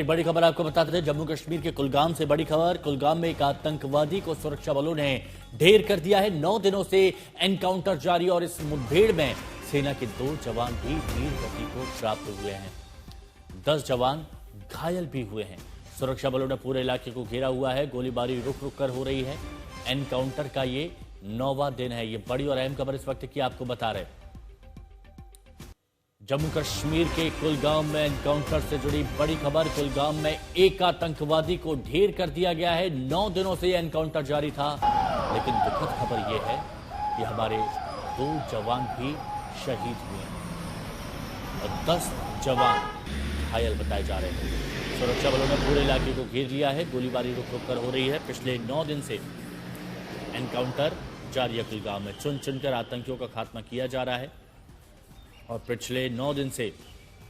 एक बड़ी खबर आपको बताते थे, जम्मू कश्मीर के कुलगाम से बड़ी खबर। कुलगाम में एक आतंकवादी को सुरक्षा बलों ने ढेर कर दिया है। 9 दिनों से एनकाउंटर जारी और इस मुठभेड़ में सेना के 2 जवान भी वीर गति को प्राप्त हुए हैं। 10 जवान घायल भी हुए हैं। सुरक्षा बलों ने पूरे इलाके को घेरा हुआ है। गोलीबारी रुक रुक कर हो रही है। एनकाउंटर का ये 9वां दिन है। ये बड़ी और अहम खबर इस वक्त की आपको बता रहे हैं। जम्मू कश्मीर के कुलगाम में एनकाउंटर से जुड़ी बड़ी खबर। कुलगाम में एक आतंकवादी को ढेर कर दिया गया है। 9 दिनों से यह एनकाउंटर जारी था, लेकिन दुखद खबर यह है कि हमारे 2 जवान भी शहीद हुए हैं और 10 जवान घायल बताए जा रहे हैं। सुरक्षा बलों ने पूरे इलाके को घेर लिया है। गोलीबारी रुक रुक कर हो रही है। पिछले 9 दिन से एनकाउंटर जारी है। कुलगाम में चुन चुनकर आतंकियों का खात्मा किया जा रहा है और पिछले 9 दिन से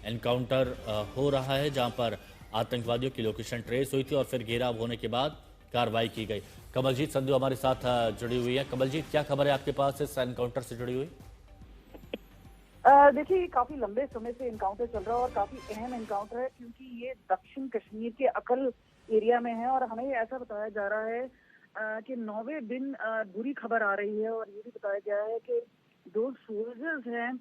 एनकाउंटर हो रहा है, जहां पर आतंकवादियों की लोकेशन ट्रेस हुई थी और फिर घेराव होने के बाद कार्रवाई की गई। कमलजीत संधू हमारे साथ जुड़ी हुई है। कमलजीत, क्या खबर है आपके पास इस एनकाउंटर से जुड़ी हुई? देखिए, काफी लंबे समय से एनकाउंटर चल रहा है और काफी अहम एनकाउंटर है, क्योंकि ये दक्षिण कश्मीर के अकल एरिया में है। और हमें ऐसा बताया जा रहा है कि 9वें दिन बुरी खबर आ रही है और ये भी बताया गया है कि 2 सोल्जर्स हैं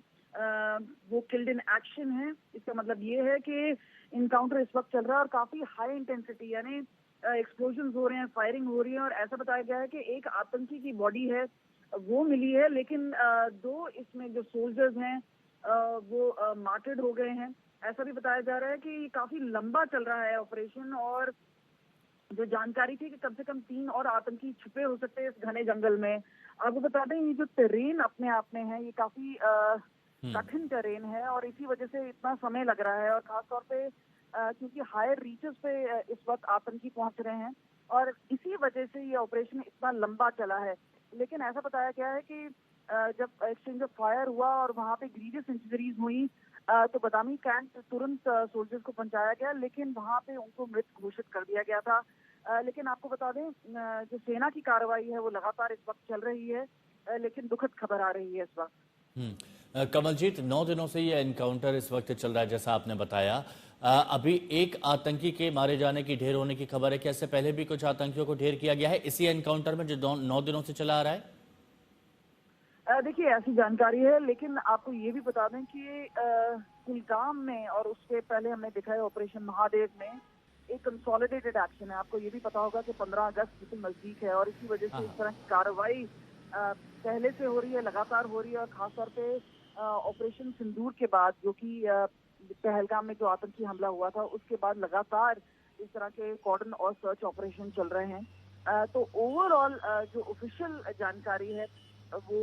वो किल्ड इन एक्शन है। इसका मतलब ये है कि इनकाउंटर इस वक्त चल रहा है और काफी हाई इंटेंसिटी, यानी एक्सप्लोजन हो रहे हैं, फायरिंग हो रही है। और ऐसा बताया गया है कि एक आतंकी की बॉडी है वो मिली है, लेकिन 2 इसमें जो सोल्जर्स हैं वो मार्टर्ड हो गए हैं। ऐसा भी बताया जा रहा है कि काफी लंबा चल रहा है ऑपरेशन और जो जानकारी थी कि कम से कम 3 और आतंकी छुपे हो सकते हैं इस घने जंगल में। आपको बता दें, ये जो टेरेन अपने आप में है, ये काफी कठिन टेरेन है और इसी वजह से इतना समय लग रहा है। और खासतौर पे क्योंकि हायर रीचेस पे इस वक्त आतंकी पहुंच रहे हैं और इसी वजह से ये ऑपरेशन इतना लंबा चला है। लेकिन ऐसा बताया गया है कि जब एक्सचेंज ऑफ फायर हुआ और वहां पे ग्रीवियस इंजरीज हुई तो बदामी कैंप तुरंत सोल्जर्स को पहुंचाया गया, लेकिन वहां पे उनको मृत घोषित कर दिया गया था। लेकिन आपको बता दें, जो सेना की कार्रवाई है वो लगातार इस वक्त चल रही है, लेकिन दुखद खबर आ रही है इस वक्त। कमलजीत, 9 दिनों से ये एनकाउंटर इस वक्त चल रहा है, जैसा आपने बताया। अभी एक आतंकी के मारे जाने की, ढेर होने की खबर है कि इससे पहले भी कुछ आतंकियों को ढेर किया गया है इसी एनकाउंटर में जो 9 दिनों से चला आ रहा है? देखिए, ऐसी जानकारी है, लेकिन आपको ये भी बता दें कि कुलगाम में और उससे पहले हमने देखा है ऑपरेशन महादेव में एक कंसोलिडेटेड एक्शन है। आपको ये भी पता होगा कि 15 अगस्त बिल्कुल नजदीक है और इसी वजह से इस तरह की कार्रवाई पहले से हो रही है, लगातार हो रही है। और खासतौर पे ऑपरेशन सिंदूर के बाद, जो कि पहलगाम में जो आतंकी हमला हुआ था, उसके बाद लगातार इस तरह के कॉर्डन और सर्च ऑपरेशन चल रहे हैं। तो ओवरऑल जो ऑफिशियल जानकारी है वो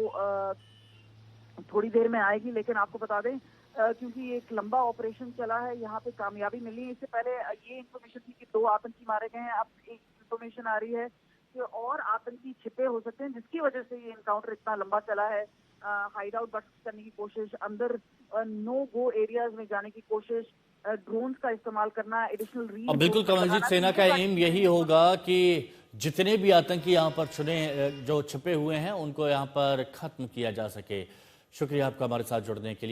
थोड़ी देर में आएगी, लेकिन आपको बता दें क्योंकि एक लंबा ऑपरेशन चला है, यहाँ पे कामयाबी मिली। इससे पहले ये इन्फॉर्मेशन थी कि 2 आतंकी मारे गए हैं। अब एक इन्फॉर्मेशन आ रही है कि और आतंकी छिपे हो सकते हैं, जिसकी वजह से ये एनकाउंटर इतना लंबा चला है। हाइड आउट बस्ट करने की कोशिश, अंदर नो गो एरियाज में जाने की कोशिश, ड्रोन्स का इस्तेमाल करना, एडिशनल रीड। बिल्कुल कमलजीत, सेना का एम यही होगा कि जितने भी आतंकी यहाँ पर जो छिपे हुए हैं उनको यहाँ पर खत्म किया जा सके। शुक्रिया आपका हमारे साथ जुड़ने के लिए।